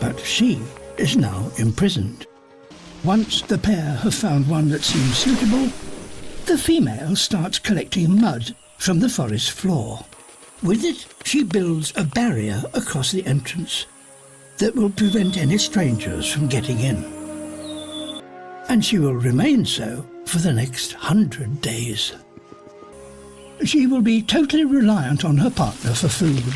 But she is now imprisoned. Once the pair have found one that seems suitable, the female starts collecting mud from the forest floor. With it, she builds a barrier across the entrance that will prevent any strangers from getting in. And she will remain so for the next 100 days. She will be totally reliant on her partner for food.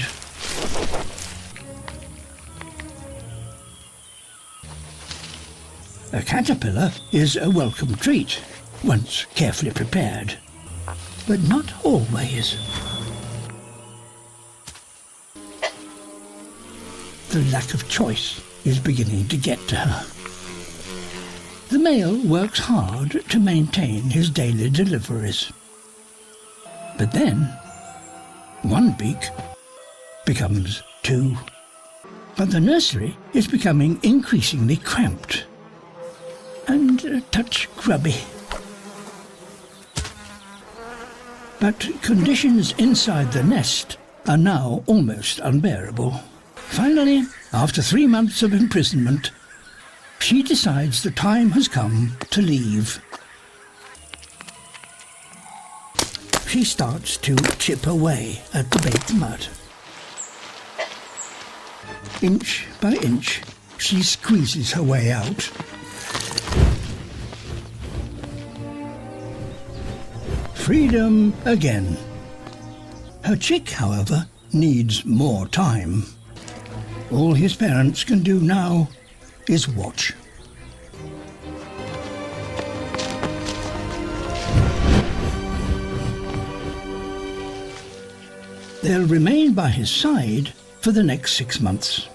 A caterpillar is a welcome treat, once carefully prepared, but not always. The lack of choice is beginning to get to her. The male works hard to maintain his daily deliveries. But then, one beak becomes two. But the nursery is becoming increasingly cramped and a touch grubby. But conditions inside the nest are now almost unbearable. Finally, after 3 months of imprisonment, she decides the time has come to leave. She starts to chip away at the baked mud. Inch by inch, she squeezes her way out. Freedom again. Her chick, however, needs more time. All his parents can do now is watch. They'll remain by his side for the next 6 months.